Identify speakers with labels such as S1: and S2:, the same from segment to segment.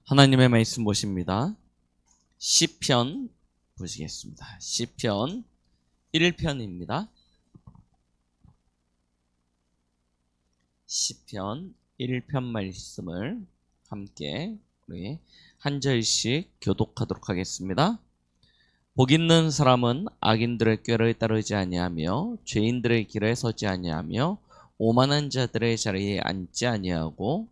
S1: 하나님의 말씀 보십니다. 시편 보시겠습니다. 시편 1편입니다. 시편 1편 말씀을 함께 우리 한 절씩 교독하도록 하겠습니다. 복 있는 사람은 악인들의 꾀를 따르지 아니하며 죄인들의 길에 서지 아니하며 오만한 자들의 자리에 앉지 아니하고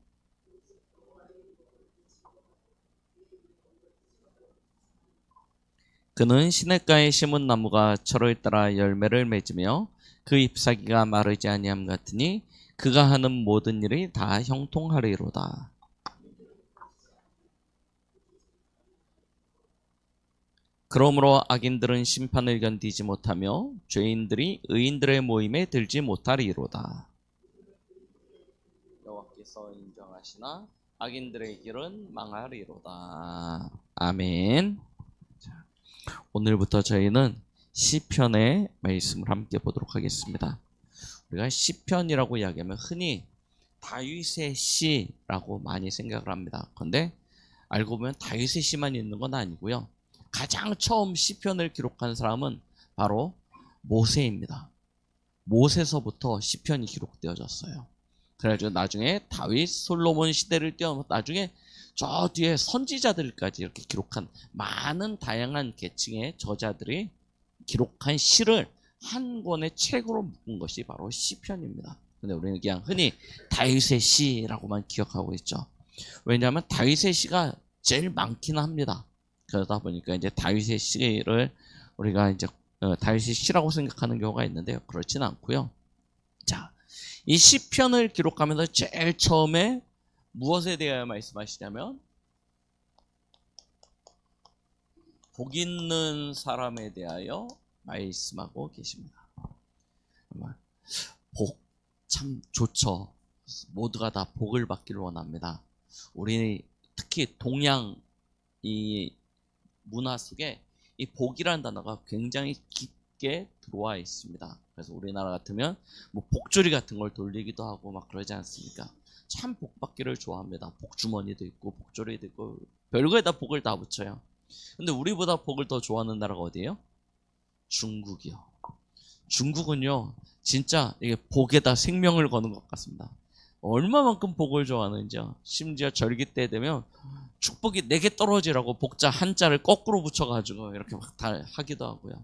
S1: 그는 시냇가에 심은 나무가 철을 따라 열매를 맺으며 그 잎사귀가 마르지 아니함 같으니 그가 하는 모든 일이 다 형통하리로다. 그러므로 악인들은 심판을 견디지 못하며 죄인들이 의인들의 모임에 들지 못하리로다. 여호와께서 인정하시나 악인들의 길은 망하리로다. 아멘. 오늘부터 저희는 시편의 말씀을 함께 보도록 하겠습니다. 우리가 시편이라고 이야기하면 흔히 다윗의 시라고 많이 생각을 합니다. 그런데 알고 보면 다윗의 시만 있는 건 아니고요. 가장 처음 시편을 기록한 사람은 바로 모세입니다. 모세서부터 시편이 기록되어졌어요. 그래가지고 나중에 다윗, 솔로몬 시대를 뛰어 나중에 저 뒤에 선지자들까지 이렇게 기록한 많은 다양한 계층의 저자들이 기록한 시를 한 권의 책으로 묶은 것이 바로 시편입니다. 근데 우리는 그냥 흔히 다윗의 시라고만 기억하고 있죠. 왜냐하면 다윗의 시가 제일 많긴 합니다. 그러다 보니까 이제 다윗의 시를 우리가 이제 다윗의 시라고 생각하는 경우가 있는데요. 그렇지는 않고요. 자, 이 시편을 기록하면서 제일 처음에 무엇에 대하여 말씀하시냐면 복 있는 사람에 대하여 말씀하고 계십니다. 복 참 좋죠. 모두가 다 복을 받기를 원합니다. 우리 특히 동양 이 문화 속에 이 복이라는 단어가 굉장히 깊게 들어와 있습니다. 그래서 우리나라 같으면 뭐 복조리 같은 걸 돌리기도 하고 막 그러지 않습니까? 참 복받기를 좋아합니다. 복주머니도 있고 복조리도 있고 별거에다 복을 다 붙여요. 근데 우리보다 복을 더 좋아하는 나라가 어디예요? 중국이요. 중국은요 진짜 이게 복에다 생명을 거는 것 같습니다. 얼마만큼 복을 좋아하는지요. 심지어 절기 때 되면 축복이 4개 떨어지라고 복자 한자를 거꾸로 붙여가지고 이렇게 막 다 하기도 하고요.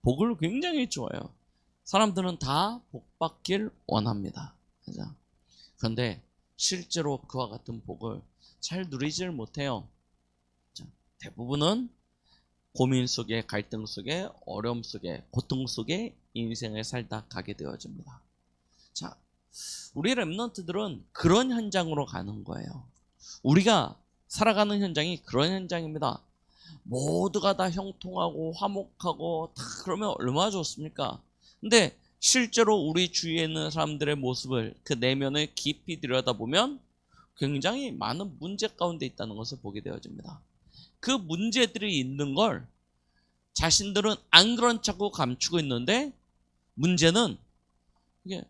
S1: 복을 굉장히 좋아해요. 사람들은 다 복받길 원합니다. 그죠? 그런데 실제로 그와 같은 복을 잘 누리질 못해요. 대부분은 고민 속에, 갈등 속에, 어려움 속에, 고통 속에 인생을 살다 가게 되어집니다. 자, 우리 랩런트들은 그런 현장으로 가는 거예요. 우리가 살아가는 현장이 그런 현장입니다. 모두가 다 형통하고 화목하고 다 그러면 얼마나 좋습니까? 근데 실제로 우리 주위에 있는 사람들의 모습을 그 내면을 깊이 들여다보면 굉장히 많은 문제 가운데 있다는 것을 보게 되어집니다. 그 문제들이 있는 걸 자신들은 안 그런 척하고 감추고 있는데 문제는 이게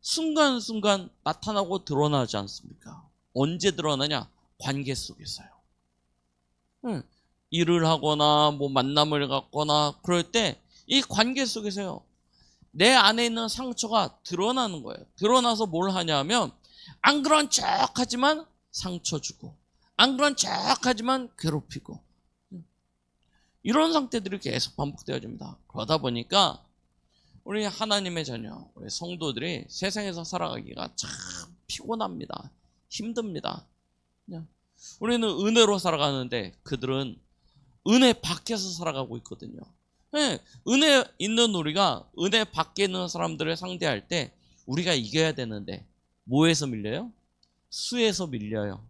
S1: 순간순간 나타나고 드러나지 않습니까? 언제 드러나냐? 관계 속에서요. 일을 하거나 뭐 만남을 갖거나 그럴 때 이 관계 속에서요. 내 안에 있는 상처가 드러나는 거예요. 드러나서 뭘 하냐면 안 그런 척하지만 상처 주고 안 그런 척하지만 괴롭히고 이런 상태들이 계속 반복되어집니다. 그러다 보니까 우리 하나님의 자녀, 우리 성도들이 세상에서 살아가기가 참 피곤합니다. 힘듭니다. 우리는 은혜로 살아가는데 그들은 은혜 밖에서 살아가고 있거든요. 네, 은혜 있는 우리가 은혜 밖에 있는 사람들을 상대할 때 우리가 이겨야 되는데 뭐에서 밀려요? 수에서 밀려요.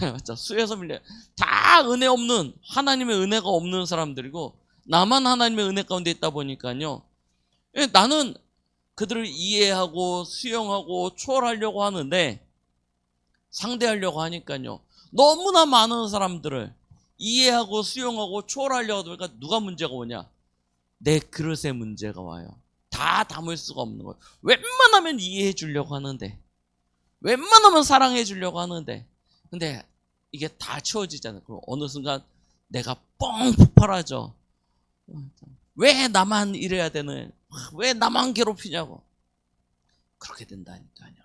S1: 맞죠? 수에서 밀려요. 다 은혜 없는, 하나님의 은혜가 없는 사람들이고 나만 하나님의 은혜 가운데 있다 보니까요. 나는 그들을 이해하고 수용하고 초월하려고 하는데 상대하려고 하니까요. 너무나 많은 사람들을 이해하고 수용하고 초월하려고 하니까 누가 문제가 오냐? 내 그릇에 문제가 와요. 다 담을 수가 없는 거예요. 웬만하면 이해해 주려고 하는데 웬만하면 사랑해 주려고 하는데 근데 이게 다 채워지잖아요. 그럼 어느 순간 내가 뻥 폭발하죠. 왜 나만 이래야 되는, 왜 나만 괴롭히냐고. 그렇게 된다니까요.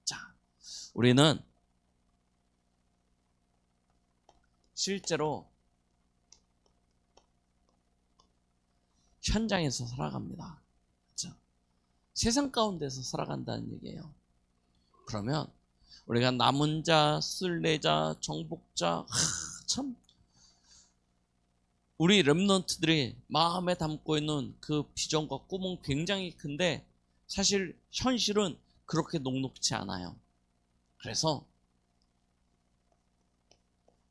S1: 자, 우리는 실제로 현장에서 살아갑니다. 그렇죠? 세상 가운데서 살아간다는 얘기예요. 그러면 우리가 남은 자, 순례자, 정복자, 참 우리 렘넌트들이 마음에 담고 있는 그 비전과 꿈은 굉장히 큰데 사실 현실은 그렇게 녹록지 않아요. 그래서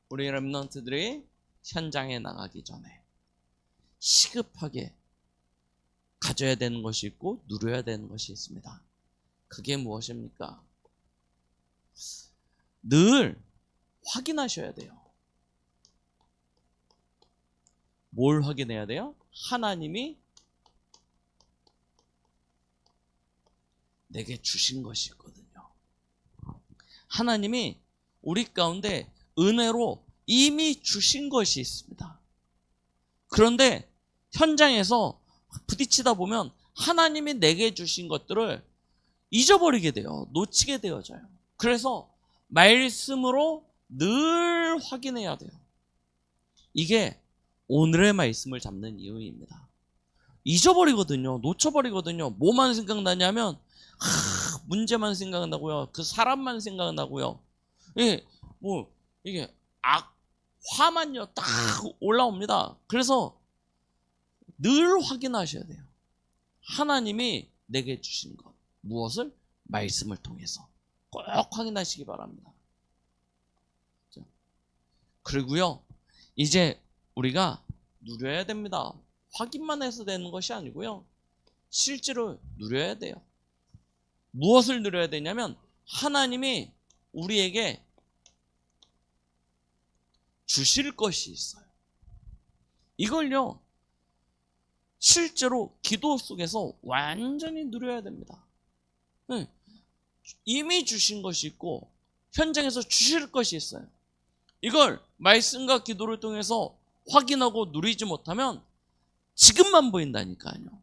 S1: 우리 렘넌트들이 현장에 나가기 전에 시급하게 가져야 되는 것이 있고 누려야 되는 것이 있습니다. 그게 무엇입니까? 늘 확인하셔야 돼요. 뭘 확인해야 돼요? 하나님이 내게 주신 것이 있거든요. 하나님이 우리 가운데 은혜로 이미 주신 것이 있습니다. 그런데 현장에서 부딪히다 보면 하나님이 내게 주신 것들을 잊어버리게 돼요. 놓치게 되어져요. 그래서 말씀으로 늘 확인해야 돼요. 이게 오늘의 말씀을 잡는 이유입니다. 잊어버리거든요. 놓쳐버리거든요. 뭐만 생각나냐면 문제만 생각나고요. 그 사람만 생각나고요. 예, 뭐 이게 화만요 딱 올라옵니다. 그래서 늘 확인하셔야 돼요. 하나님이 내게 주신 것 무엇을? 말씀을 통해서 꼭 확인하시기 바랍니다. 그리고요 이제 우리가 누려야 됩니다. 확인만 해서 되는 것이 아니고요 실제로 누려야 돼요. 무엇을 누려야 되냐면 하나님이 우리에게 주실 것이 있어요. 이걸요 실제로 기도 속에서 완전히 누려야 됩니다. 이미 주신 것이 있고 현장에서 주실 것이 있어요. 이걸 말씀과 기도를 통해서 확인하고 누리지 못하면 지금만 보인다니까요.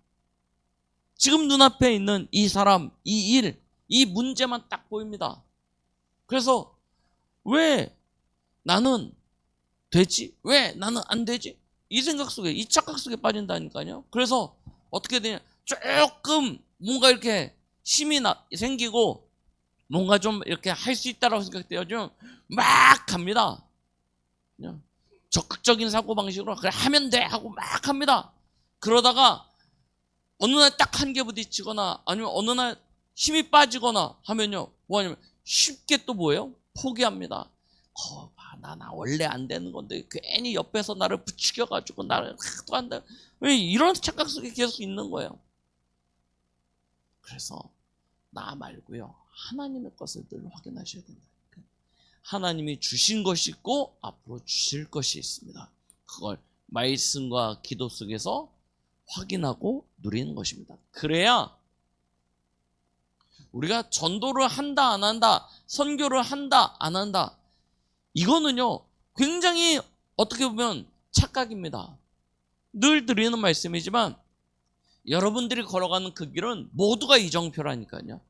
S1: 지금 눈앞에 있는 이 사람, 이 일, 이 문제만 딱 보입니다. 그래서 왜 나는 되지? 왜 나는 안 되지? 이 생각 속에, 이 착각 속에 빠진다니까요. 그래서 어떻게 되냐? 조금 뭔가 이렇게 힘이 생기고 뭔가 좀 이렇게 할 수 있다라고 생각되어지면 막 갑니다. 그냥 적극적인 사고방식으로 그래 하면 돼 하고 막 합니다. 그러다가 어느 날 딱 한개 부딪히거나 아니면 어느 날 힘이 빠지거나 하면요 뭐하냐면 쉽게 또 뭐예요? 포기합니다. 나 원래 안 되는 건데 괜히 옆에서 나를 부추겨가지고 나를 또 한다. 왜 이런 착각 속에 계속 있는 거예요. 그래서 나 말고요 하나님의 것을 늘 확인하셔야 된다. 하나님이 주신 것이 있고 앞으로 주실 것이 있습니다. 그걸 말씀과 기도 속에서 확인하고 누리는 것입니다. 그래야 우리가 전도를 한다 안 한다, 선교를 한다 안 한다, 이거는요 굉장히 어떻게 보면 착각입니다. 늘 드리는 말씀이지만 여러분들이 걸어가는 그 길은 모두가 이정표라니까요.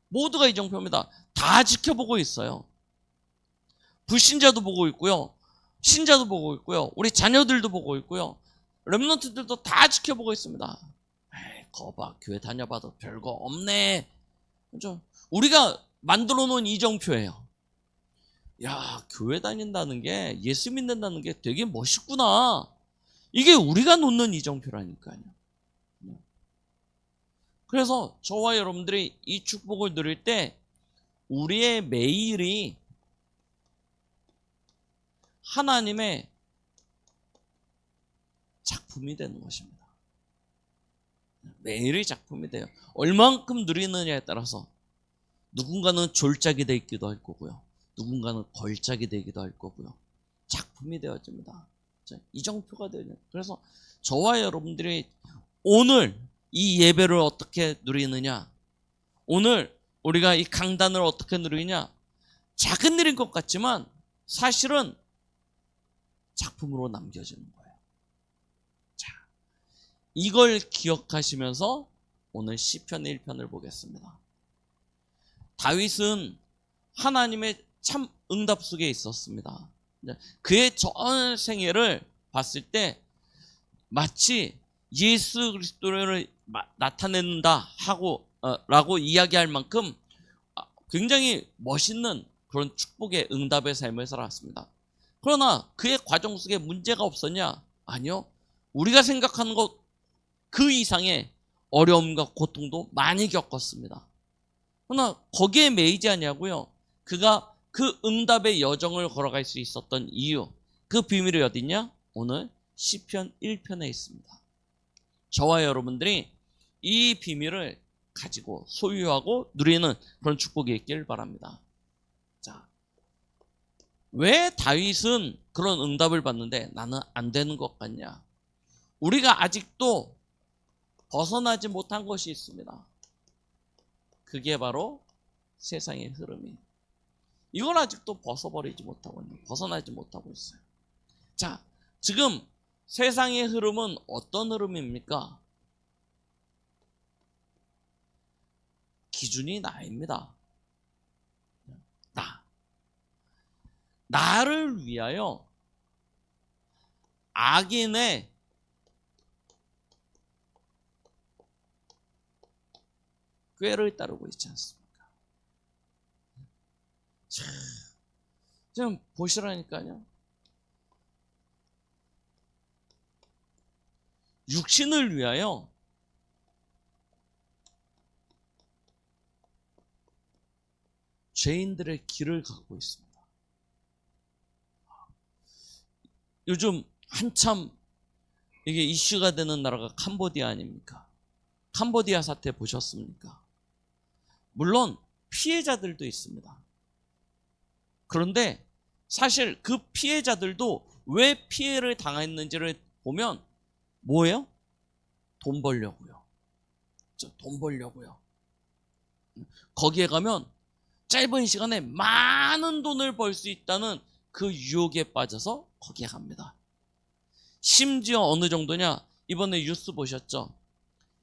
S1: 모두가 이정표입니다. 다 지켜보고 있어요. 불신자도 보고 있고요, 신자도 보고 있고요, 우리 자녀들도 보고 있고요, 렘넌트들도 다 지켜보고 있습니다. 에이, 거봐 교회 다녀봐도 별거 없네. 그렇죠? 우리가 만들어 놓은 이정표예요. 야, 교회 다닌다는 게, 예수 믿는다는 게 되게 멋있구나. 이게 우리가 놓는 이정표라니까요. 그래서 저와 여러분들이 이 축복을 누릴 때 우리의 매일이 하나님의 작품이 되는 것입니다. 매일의 작품이 돼요. 얼만큼 누리느냐에 따라서 누군가는 졸작이 되기도 할 거고요, 누군가는 걸작이 되기도 할 거고요, 작품이 되어집니다. 이정표가 되는. 그래서 저와 여러분들이 오늘 이 예배를 어떻게 누리느냐, 오늘 우리가 이 강단을 어떻게 누리냐, 작은 일인 것 같지만 사실은 작품으로 남겨지는 거예요. 자, 이걸 기억하시면서 오늘 시편 1편을 보겠습니다. 다윗은 하나님의 참 응답 속에 있었습니다. 그의 전 생애를 봤을 때 마치 예수 그리스도를 나타낸다 하고 라고 이야기할 만큼 굉장히 멋있는 그런 축복의 응답의 삶을 살았습니다. 그러나 그의 과정 속에 문제가 없었냐? 아니요. 우리가 생각하는 것 그 이상의 어려움과 고통도 많이 겪었습니다. 그러나 거기에 매이지 아니하고요. 그가 그 응답의 여정을 걸어갈 수 있었던 이유, 그 비밀이 어디냐? 오늘 시편 1편에 있습니다. 저와 여러분들이 이 비밀을 가지고 소유하고 누리는 그런 축복이 있길 바랍니다. 자, 왜 다윗은 그런 응답을 받는데 나는 안 되는 것 같냐? 우리가 아직도 벗어나지 못한 것이 있습니다. 그게 바로 세상의 흐름이. 이걸 아직도 벗어나지 못하고 있어요. 자, 지금 세상의 흐름은 어떤 흐름입니까? 기준이 나입니다. 나를 위하여 악인의 꾀를 따르고 있지 않습니까? 자, 좀 보시라니까요. 육신을 위하여 죄인들의 길을 가고 있습니다. 요즘 한참 이게 이슈가 되는 나라가 캄보디아 아닙니까? 캄보디아 사태 보셨습니까? 물론 피해자들도 있습니다. 그런데 사실 그 피해자들도 왜 피해를 당했는지를 보면 뭐예요? 돈 벌려고요. 돈 벌려고요. 거기에 가면 짧은 시간에 많은 돈을 벌 수 있다는 그 유혹에 빠져서 거기에 갑니다. 심지어 어느 정도냐? 이번에 뉴스 보셨죠?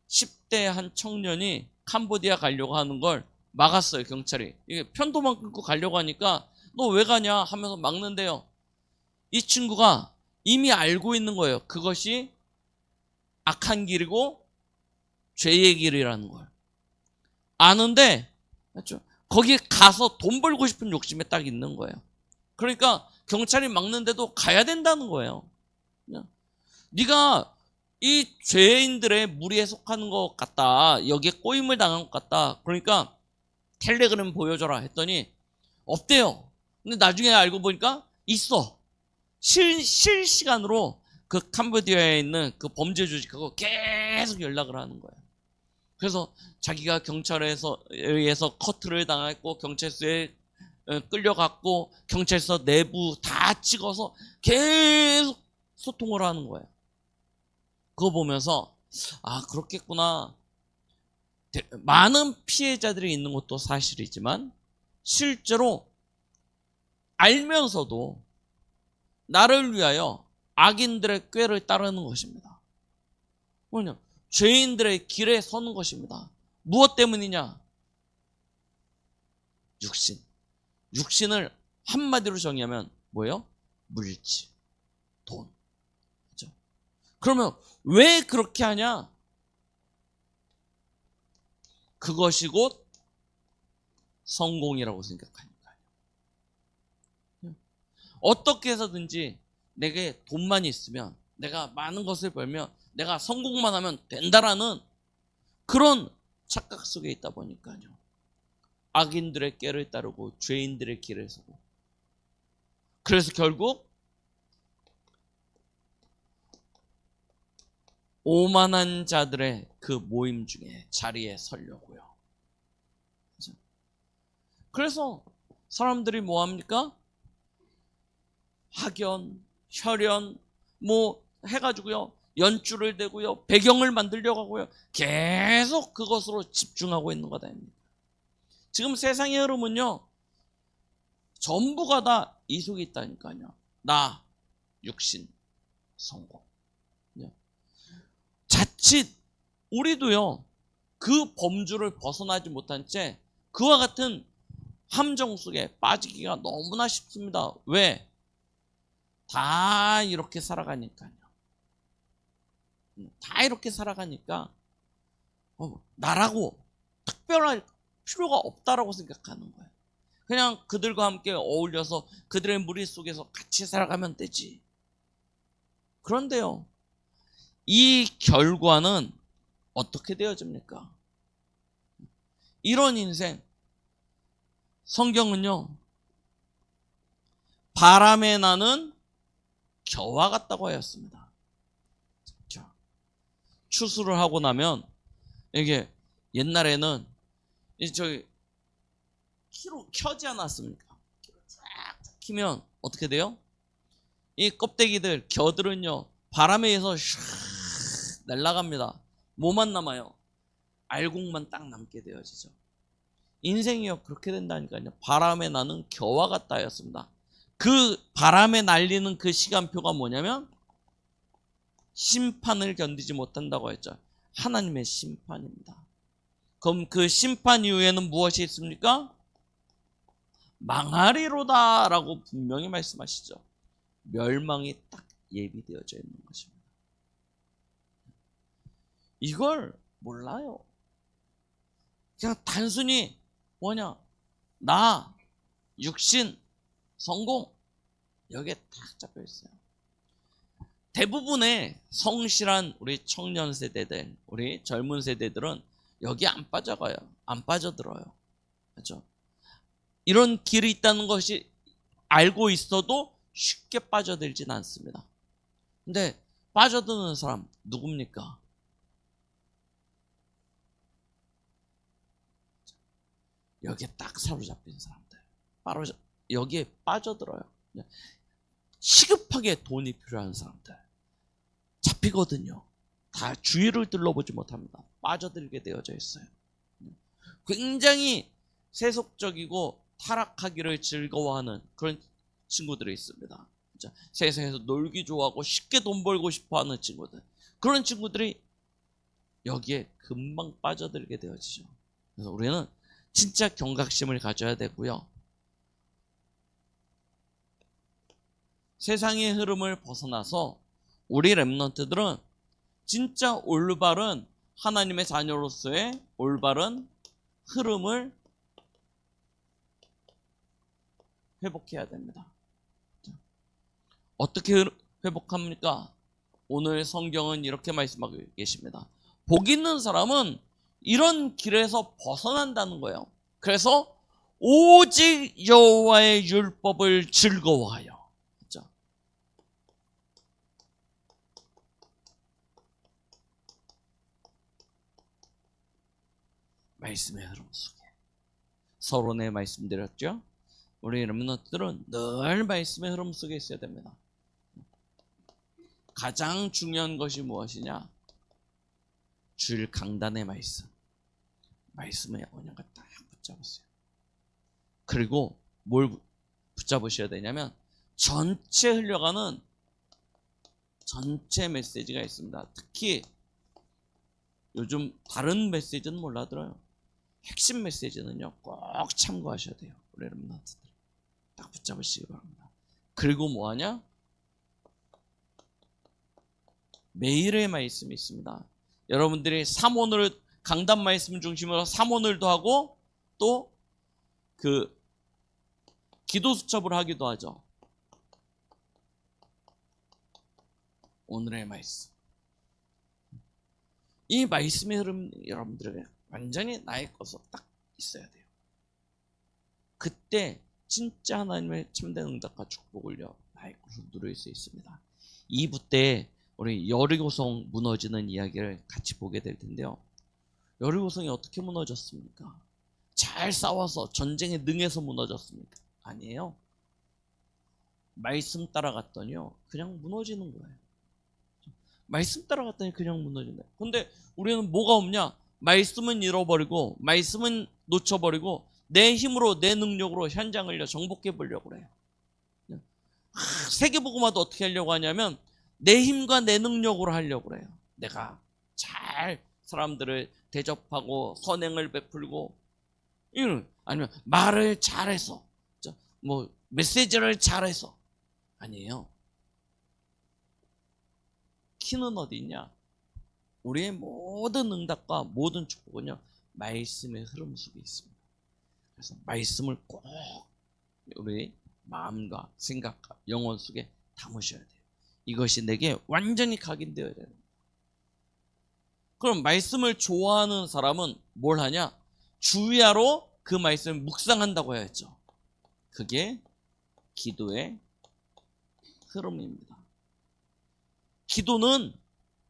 S1: 10대 한 청년이 캄보디아 가려고 하는 걸 막았어요, 경찰이. 이게 편도만 끊고 가려고 하니까 너 왜 가냐 하면서 막는데요. 이 친구가 이미 알고 있는 거예요. 그것이 악한 길이고 죄의 길이라는 걸. 아는데 거기 가서 돈 벌고 싶은 욕심에 딱 있는 거예요. 그러니까 경찰이 막는데도 가야 된다는 거예요. 네가 이 죄인들의 무리에 속하는 것 같다. 여기에 꼬임을 당한 것 같다. 그러니까 텔레그램 보여줘라 했더니 없대요. 근데 나중에 알고 보니까 있어. 실시간으로 그 캄보디아에 있는 그 범죄 조직하고 계속 연락을 하는 거예요. 그래서 자기가 경찰에 의해서 커트를 당했고 경찰서에 끌려갔고 경찰서 내부 다 찍어서 계속 소통을 하는 거예요. 그거 보면서 그렇겠구나. 많은 피해자들이 있는 것도 사실이지만 실제로 알면서도 나를 위하여 악인들의 꾀를 따르는 것입니다. 뭐냐? 죄인들의 길에 서는 것입니다. 무엇 때문이냐? 육신. 육신을 한마디로 정의하면 뭐예요? 물질, 돈. 그렇죠? 그러면 왜 그렇게 하냐? 그것이 곧 성공이라고 생각하니까요. 어떻게 해서든지 내게 돈만 있으면, 내가 많은 것을 벌면, 내가 성공만 하면 된다라는 그런 착각 속에 있다 보니까요. 악인들의 꾀를 따르고 죄인들의 길에 서고. 그래서 결국 오만한 자들의 그 모임 중에 자리에 서려고요. 그래서 사람들이 뭐 합니까? 학연, 혈연 뭐 해가지고요. 연줄을 대고요. 배경을 만들려고 하고요. 계속 그것으로 집중하고 있는 거다. 지금 세상의 흐름은요. 전부가 다 이 속에 있다니까요. 나, 육신, 성공. 자칫 우리도요, 그 범주를 벗어나지 못한 채 그와 같은 함정 속에 빠지기가 너무나 쉽습니다. 왜? 다 이렇게 살아가니까요. 다 이렇게 살아가니까 나라고 특별할 필요가 없다라고 생각하는 거예요. 그냥 그들과 함께 어울려서 그들의 무리 속에서 같이 살아가면 되지. 그런데요, 이 결과는 어떻게 되어집니까? 이런 인생, 성경은요, 바람에 나는 겨와 같다고 하였습니다. 자, 추수를 하고 나면 이게 옛날에는 저기 키로 켜지 않았습니까? 쫙 키면 어떻게 돼요? 이 껍데기들, 겨들은요, 바람에 의해서 샥 날아갑니다. 뭐만 남아요? 알곡만 딱 남게 되어지죠. 인생이요, 그렇게 된다니까요. 바람에 나는 겨와 같다 였습니다. 그 바람에 날리는 그 시간표가 뭐냐면 심판을 견디지 못한다고 했죠. 하나님의 심판입니다. 그럼 그 심판 이후에는 무엇이 있습니까? 망하리로다 라고 분명히 말씀하시죠. 멸망이 딱 예비되어져 있는 것입니다. 이걸 몰라요. 그냥 단순히 뭐냐, 나, 육신, 성공, 여기에 딱 잡혀 있어요. 대부분의 성실한 우리 청년 세대들, 우리 젊은 세대들은 여기 안 빠져가요. 안 빠져들어요. 그렇죠? 이런 길이 있다는 것이 알고 있어도 쉽게 빠져들진 않습니다. 근데 빠져드는 사람 누굽니까? 여기에 딱 사로잡힌 사람들, 바로 여기에 빠져들어요. 시급하게 돈이 필요한 사람들 잡히거든요. 다 주위를 둘러보지 못합니다. 빠져들게 되어져 있어요. 굉장히 세속적이고 타락하기를 즐거워하는 그런 친구들이 있습니다. 세상에서 놀기 좋아하고 쉽게 돈 벌고 싶어하는 친구들, 그런 친구들이 여기에 금방 빠져들게 되어지죠. 그래서 우리는 진짜 경각심을 가져야 되고요. 세상의 흐름을 벗어나서 우리 렘넌트들은 진짜 올바른 하나님의 자녀로서의 올바른 흐름을 회복해야 됩니다. 어떻게 회복합니까? 오늘 성경은 이렇게 말씀하고 계십니다. 복 있는 사람은 이런 길에서 벗어난다는 거예요. 그래서 오직 여호와의 율법을 즐거워하여. 그렇죠? 말씀의 흐름 속에 서론에 말씀드렸죠. 우리 렘넌트들은 늘 말씀의 흐름 속에 있어야 됩니다. 가장 중요한 것이 무엇이냐? 주일 강단의 말씀, 말씀의 언약을 딱 붙잡으세요. 그리고 뭘 붙잡으셔야 되냐면 전체 흘려가는 전체 메시지가 있습니다. 특히 요즘 다른 메시지는 몰라들어요. 핵심 메시지는요, 꼭 참고하셔야 돼요. 우리 렘넌트들 딱 붙잡으시기 바랍니다. 그리고 뭐하냐? 매일의 말씀이 있습니다. 여러분들이 삼오늘 강단 말씀 중심으로 삼오늘도 하고 또 그 기도 수첩을 하기도 하죠. 오늘의 말씀, 이 말씀의 흐름 여러분들에게 완전히 나의 것으로 딱 있어야 돼요. 그때 진짜 하나님의 참된 응답과 축복을요, 나의 것으로 누릴 수 있습니다. 2부 때 우리 여리고성 무너지는 이야기를 같이 보게 될 텐데요. 여리고성이 어떻게 무너졌습니까? 잘 싸워서 전쟁에 능해서 무너졌습니까? 아니에요. 말씀 따라갔더니요, 그냥 무너지는 거예요. 말씀 따라갔더니 그냥 무너진다. 근데 우리는 뭐가 없냐? 말씀은 잃어버리고 말씀은 놓쳐버리고 내 힘으로 내 능력으로 현장을 정복해 보려고 그래요. 세계복음화도 어떻게 하려고 하냐면 내 힘과 내 능력으로 하려고 그래요. 내가 잘 사람들을 대접하고 선행을 베풀고, 아니면 말을 잘해서, 뭐 메시지를 잘해서. 아니에요. 키는 어디 있냐? 우리의 모든 응답과 모든 축복은요, 말씀의 흐름 속에 있습니다. 그래서 말씀을 꼭 우리 마음과 생각과 영혼 속에 담으셔야 돼요. 이것이 내게 완전히 각인되어야 돼요. 그럼 말씀을 좋아하는 사람은 뭘 하냐? 주야로 그 말씀을 묵상한다고 해야죠. 그게 기도의 흐름입니다. 기도는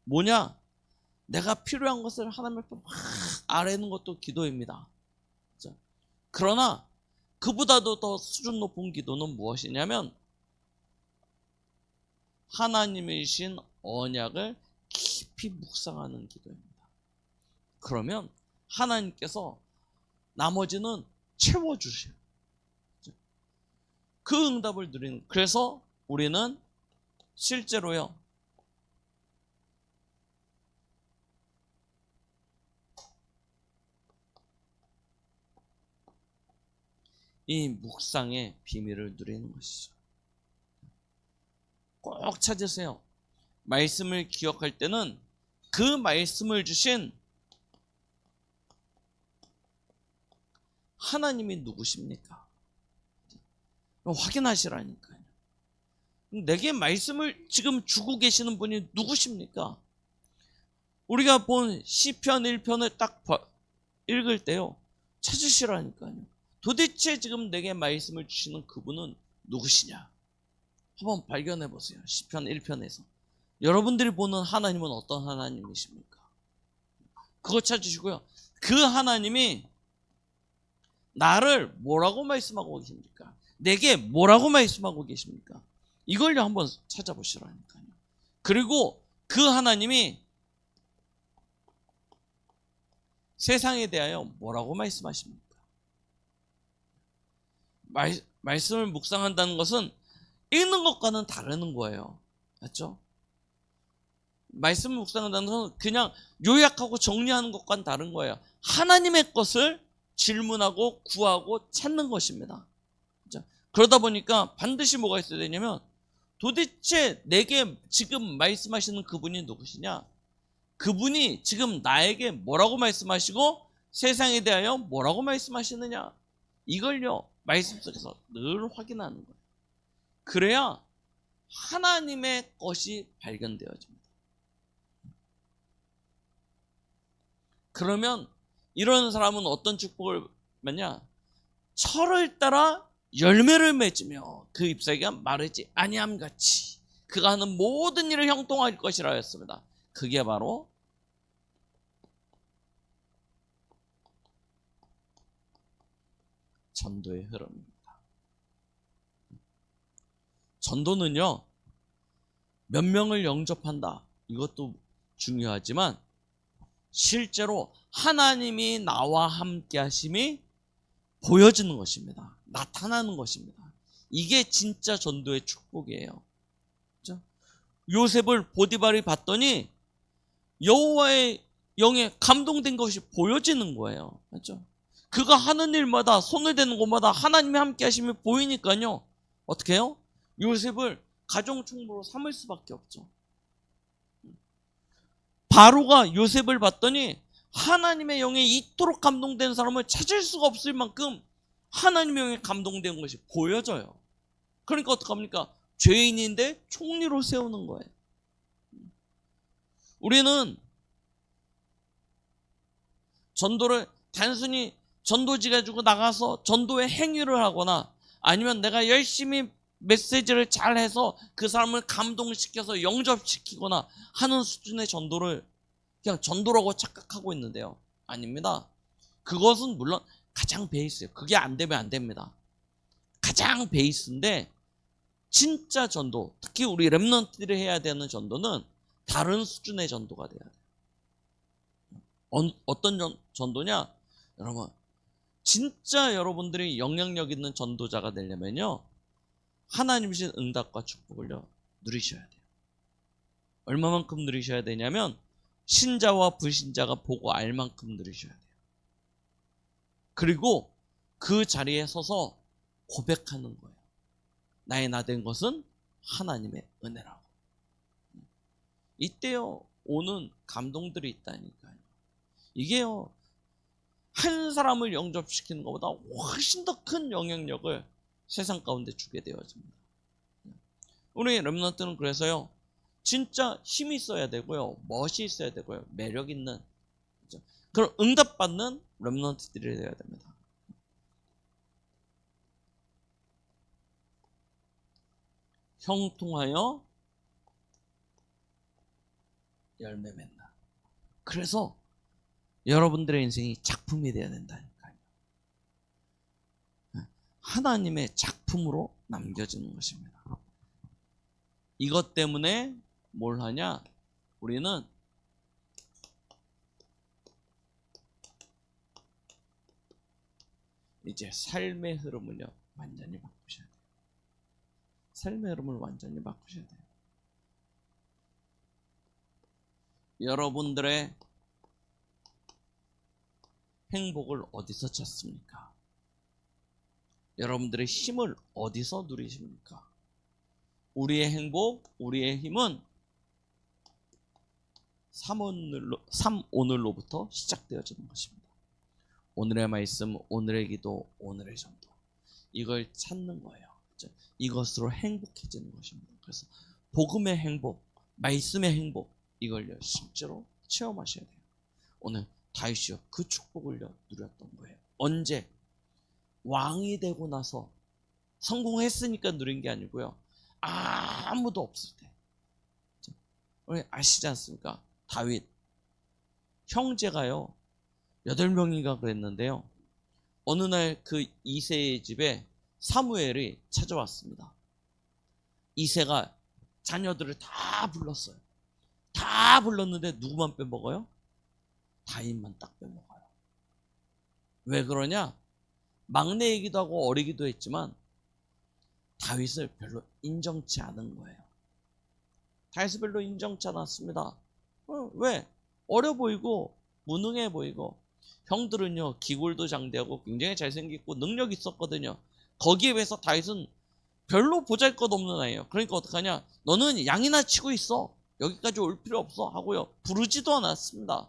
S1: 뭐냐? 내가 필요한 것을 하나님 앞에 확 아뢰는 것도 기도입니다. 그러나 그보다도 더 수준 높은 기도는 무엇이냐면 하나님이신 언약을 깊이 묵상하는 기도입니다. 그러면 하나님께서 나머지는 채워주셔요. 그 응답을 누리는. 그래서 우리는 실제로요, 이 묵상의 비밀을 누리는 것이죠. 꼭 찾으세요. 말씀을 기억할 때는 그 말씀을 주신 하나님이 누구십니까? 확인하시라니까요. 내게 말씀을 지금 주고 계시는 분이 누구십니까? 우리가 본 시편 1편을 딱 읽을 때요, 찾으시라니까요. 도대체 지금 내게 말씀을 주시는 그분은 누구시냐? 한번 발견해 보세요. 시편 1편에서 여러분들이 보는 하나님은 어떤 하나님이십니까? 그거 찾으시고요. 그 하나님이 나를 뭐라고 말씀하고 계십니까? 내게 뭐라고 말씀하고 계십니까? 이걸요 한번 찾아보시라니까요. 그리고 그 하나님이 세상에 대하여 뭐라고 말씀하십니까? 말씀을 묵상한다는 것은 읽는 것과는 다르는 거예요. 맞죠? 말씀을 묵상한다는 것은 그냥 요약하고 정리하는 것과는 다른 거예요. 하나님의 것을 질문하고 구하고 찾는 것입니다. 그러다 보니까 반드시 뭐가 있어야 되냐면 도대체 내게 지금 말씀하시는 그분이 누구시냐? 그분이 지금 나에게 뭐라고 말씀하시고 세상에 대하여 뭐라고 말씀하시느냐? 이걸요 말씀 속에서 늘 확인하는 거예요. 그래야 하나님의 것이 발견되어집니다. 그러면 이런 사람은 어떤 축복을 받냐? 철을 따라 열매를 맺으며 그 잎사귀가 마르지 아니함 같이 그가 하는 모든 일을 형통할 것이라 했습니다. 그게 바로 전도의 흐름입니다. 전도는요, 몇 명을 영접한다, 이것도 중요하지만 실제로 하나님이 나와 함께 하심이 보여지는 것입니다. 나타나는 것입니다. 이게 진짜 전도의 축복이에요. 그렇죠? 요셉을 보디발이 봤더니 여호와의 영에 감동된 것이 보여지는 거예요. 그렇죠? 그가 하는 일마다 손을 대는 곳마다 하나님이 함께 하심이 보이니까요. 어떻게 해요? 요셉을 가정총무로 삼을 수밖에 없죠. 바로가 요셉을 봤더니 하나님의 영에 이토록 감동된 사람을 찾을 수가 없을 만큼 하나님의 영에 감동된 것이 보여져요. 그러니까 어떡합니까? 죄인인데 총리로 세우는 거예요. 우리는 전도를 단순히 전도지 가지고 나가서 전도의 행위를 하거나 아니면 내가 열심히 메시지를 잘해서 그 사람을 감동시켜서 영접시키거나 하는 수준의 전도를 그냥 전도라고 착각하고 있는데요. 아닙니다. 그것은 물론 가장 베이스예요. 그게 안 되면 안 됩니다. 가장 베이스인데 진짜 전도, 특히 우리 렘넌트들이 해야 되는 전도는 다른 수준의 전도가 돼야 돼요. 어떤 전도냐? 여러분, 진짜 여러분들이 영향력 있는 전도자가 되려면요, 하나님 주신 응답과 축복을요 누리셔야 돼요. 얼마만큼 누리셔야 되냐면 신자와 불신자가 보고 알 만큼 누리셔야 돼요. 그리고 그 자리에 서서 고백하는 거예요. 나의 나 된 것은 하나님의 은혜라고. 이때요 오는 감동들이 있다니까요. 이게요 한 사람을 영접시키는 것보다 훨씬 더 큰 영향력을 세상 가운데 주게 되어집니다. 우리 렘넌트는 그래서요 진짜 힘이 있어야 되고요, 멋이 있어야 되고요, 매력 있는, 그렇죠? 그런 응답받는 렘넌트들이 되어야 됩니다. 형통하여 열매 맺나. 그래서 여러분들의 인생이 작품이 되어야 된다니까요. 하나님의 작품으로 남겨지는 것입니다. 이것 때문에 뭘 하냐? 우리는 이제 삶의 흐름을요 완전히 바꾸셔야 돼요. 삶의 흐름을 완전히 바꾸셔야 돼요. 여러분들의 행복을 어디서 찾습니까? 여러분들의 힘을 어디서 누리십니까? 우리의 행복, 우리의 힘은 오늘로부터 시작되어지는 것입니다. 오늘의 말씀, 오늘의 기도, 오늘의 전도, 이걸 찾는 거예요. 그렇죠? 이것으로 행복해지는 것입니다. 그래서 복음의 행복, 말씀의 행복, 이걸요 실제로 체험하셔야 돼요. 오늘 다윗이요 그 축복을요 누렸던 거예요. 언제? 왕이 되고 나서 성공했으니까 누린 게 아니고요, 아무도 없을 때. 우리 아시지 않습니까? 다윗 형제가요 8명인가 그랬는데요, 어느 날 그 이새의 집에 사무엘이 찾아왔습니다. 이새가 자녀들을 다 불렀어요. 다 불렀는데 누구만 빼먹어요? 다윗만 딱 빼먹어요. 왜 그러냐? 막내이기도 하고 어리기도 했지만 다윗을 별로 인정치 않은 거예요. 다윗을 별로 인정치 않았습니다. 왜? 어려 보이고 무능해 보이고. 형들은요 기골도 장대하고 굉장히 잘생겼고 능력이 있었거든요. 거기에 비해서 다윗은 별로 보잘것없는 아이예요. 그러니까 어떡하냐? 너는 양이나 치고 있어, 여기까지 올 필요 없어 하고요 부르지도 않았습니다.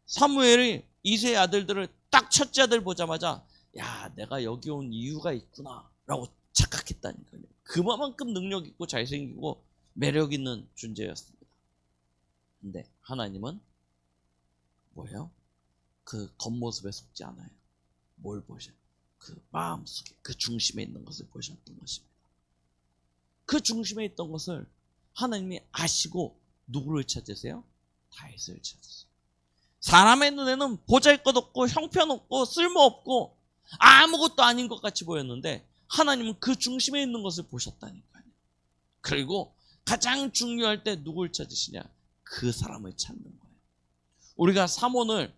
S1: 사무엘이 이새의 아들들을 딱 첫째 아들 보자마자 야, 내가 여기 온 이유가 있구나 라고 착각했다니까요. 그만큼 능력 있고 잘생기고 매력 있는 존재였습니다. 근데 하나님은 뭐예요? 그 겉모습에 속지 않아요. 뭘 보셔요? 그 마음속에, 그 중심에 있는 것을 보셨던 것입니다. 그 중심에 있던 것을 하나님이 아시고 누구를 찾으세요? 다윗을 찾으세요. 사람의 눈에는 보잘것없고 형편없고 쓸모없고 아무것도 아닌 것 같이 보였는데 하나님은 그 중심에 있는 것을 보셨다니까요. 그리고 가장 중요할 때 누굴 찾으시냐? 그 사람을 찾는 거예요. 우리가 삼원을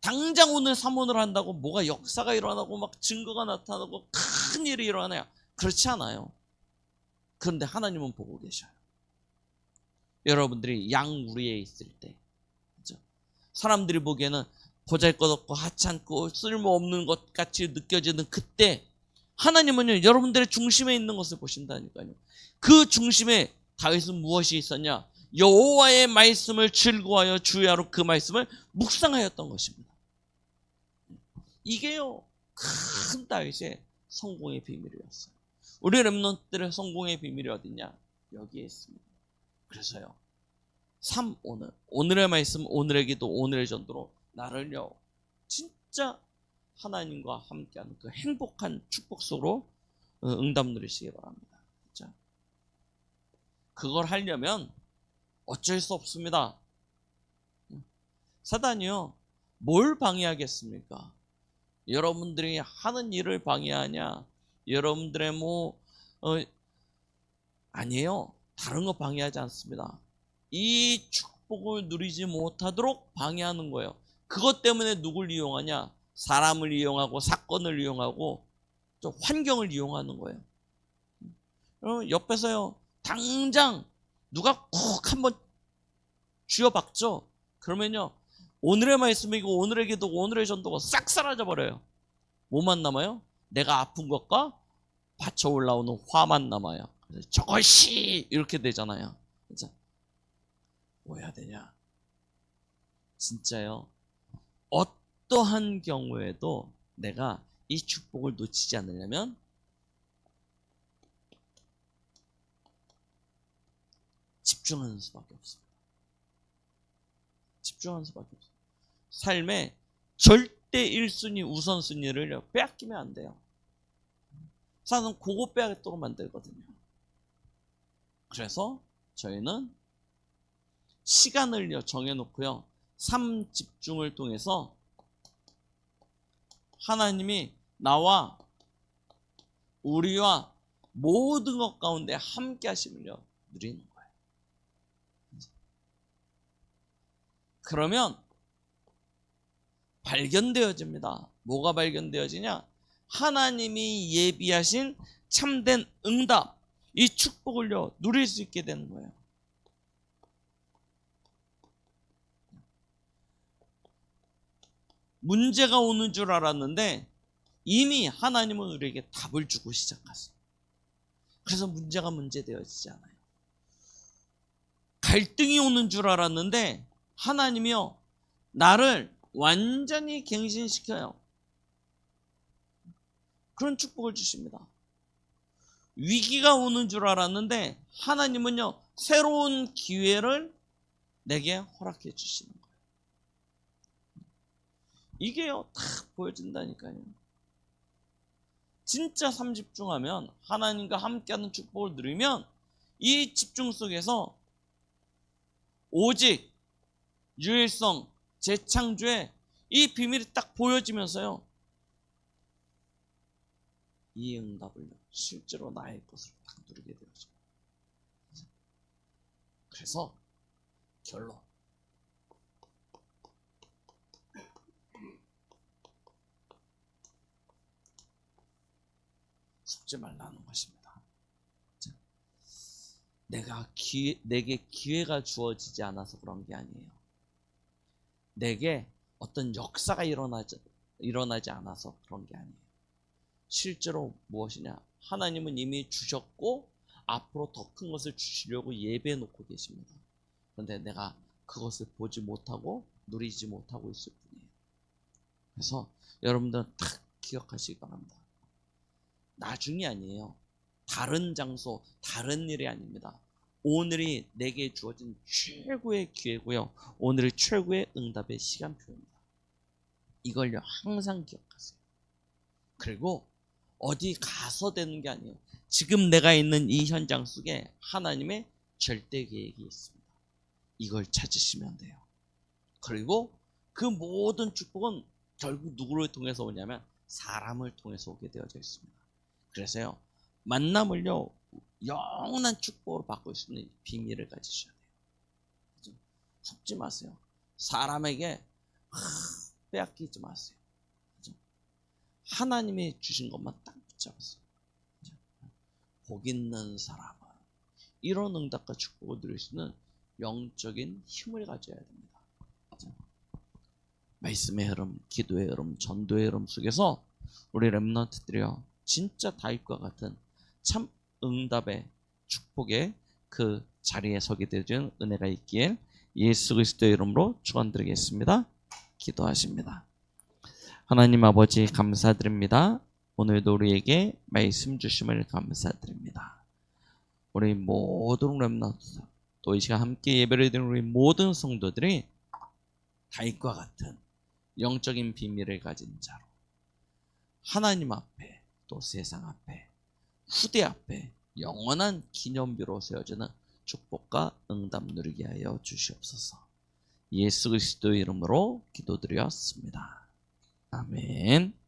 S1: 당장 오늘 삼원을 한다고 뭐가 역사가 일어나고 막 증거가 나타나고 큰 일이 일어나요? 그렇지 않아요. 그런데 하나님은 보고 계셔요. 여러분들이 양우리에 있을 때, 그렇죠? 사람들이 보기에는 보잘것없고 하찮고 쓸모없는 것 같이 느껴지는 그때 하나님은요 여러분들의 중심에 있는 것을 보신다니까요. 그 중심에 다윗은 무엇이 있었냐? 여호와의 말씀을 즐거워하여 주야로 그 말씀을 묵상하였던 것입니다. 이게요 큰 다윗의 성공의 비밀이었어요. 우리 렘넌트들의 성공의 비밀이 어디냐? 여기에 있습니다. 그래서요 오늘의 말씀, 오늘의 기도, 오늘의 전도로 나를요 진짜 하나님과 함께하는 그 행복한 축복 속으로 응답 누리시기 바랍니다. 자, 그걸 하려면 어쩔 수 없습니다. 사단이요 뭘 방해하겠습니까? 여러분들이 하는 일을 방해하냐? 여러분들의 아니에요. 다른 거 방해하지 않습니다. 이 축복을 누리지 못하도록 방해하는 거예요. 그것 때문에 누굴 이용하냐? 사람을 이용하고 사건을 이용하고 또 환경을 이용하는 거예요. 옆에서요 당장 누가 쿡 한번 쥐어박죠. 그러면요 오늘의 말씀이고 오늘의 기도고 오늘의 전도가 싹 사라져 버려요. 뭐만 남아요? 내가 아픈 것과 받쳐 올라오는 화만 남아요. 그래서 저것이 이렇게 되잖아요. 진짜 뭐 해야 되냐? 진짜요. 어떠한 경우에도 내가 이 축복을 놓치지 않으려면 집중하는 수밖에 없습니다. 집중하는 수밖에 없어요. 삶에 절대 1순위 우선순위를 빼앗기면 안 돼요. 사람은 그거 빼앗도록 만들거든요. 그래서 저희는 시간을 정해놓고요 3집중을 통해서 하나님이 나와 우리와 모든 것 가운데 함께 하심을 누리는 거예요. 그러면 발견되어집니다. 뭐가 발견되어지냐? 하나님이 예비하신 참된 응답, 이 축복을요 누릴 수 있게 되는 거예요. 문제가 오는 줄 알았는데 이미 하나님은 우리에게 답을 주고 시작하세요. 그래서 문제가 문제되어지지 않아요. 갈등이 오는 줄 알았는데 하나님이요 나를 완전히 갱신시켜요. 그런 축복을 주십니다. 위기가 오는 줄 알았는데 하나님은요 새로운 기회를 내게 허락해 주시는 거예요. 이게요 다 보여진다니까요. 진짜 3집중하면 하나님과 함께하는 축복을 누리면 이 집중 속에서 오직 유일성 재창조의 이 비밀이 딱 보여지면서요 이 응답을 실제로 나의 것으로 딱 누리게 되어져. 그래서 결론 속지 말라는 것입니다. 내게 기회가 주어지지 않아서 그런 게 아니에요. 내게 어떤 역사가 일어나지 않아서 그런 게 아니에요. 실제로 무엇이냐? 하나님은 이미 주셨고 앞으로 더 큰 것을 주시려고 예배해 놓고 계십니다. 그런데 내가 그것을 보지 못하고 누리지 못하고 있을 뿐이에요. 그래서 여러분들은 딱 기억하시기 바랍니다. 나중이 아니에요. 다른 장소, 다른 일이 아닙니다. 오늘이 내게 주어진 최고의 기회고요. 오늘이 최고의 응답의 시간표입니다. 이걸요 항상 기억하세요. 그리고 어디 가서 되는 게 아니에요. 지금 내가 있는 이 현장 속에 하나님의 절대 계획이 있습니다. 이걸 찾으시면 돼요. 그리고 그 모든 축복은 결국 누구를 통해서 오냐면 사람을 통해서 오게 되어져 있습니다. 그래서요 만남을요 영원한 축복으로 바꿀 수 있는 비밀을 가지셔야 돼요. 속지 마세요. 사람에게 빼앗기지 마세요. 하나님이 주신 것만 딱 붙잡으세요. 복 있는 사람은 이런 응답과 축복을 누릴 수 있는 영적인 힘을 가져야 됩니다. 말씀의 흐름, 기도의 흐름, 전도의 흐름 속에서 우리 렘넌트들이요 진짜 다윗과 같은 참 응답의 축복의 그 자리에 서게 되는 은혜가 있기에 예수 그리스도의 이름으로 축원드리겠습니다. 기도하십니다. 하나님 아버지 감사드립니다. 오늘도 우리에게 말씀 주심을 감사드립니다. 우리 모든 렘넌트 또 이 시간 함께 예배를 드리는 우리 모든 성도들이 다윗과 같은 영적인 비밀을 가진 자로 하나님 앞에 또 세상 앞에 후대 앞에 영원한 기념비로 세워지는 축복과 응답 누리게 하여 주시옵소서. 예수 그리스도의 이름으로 기도드렸습니다. 아멘.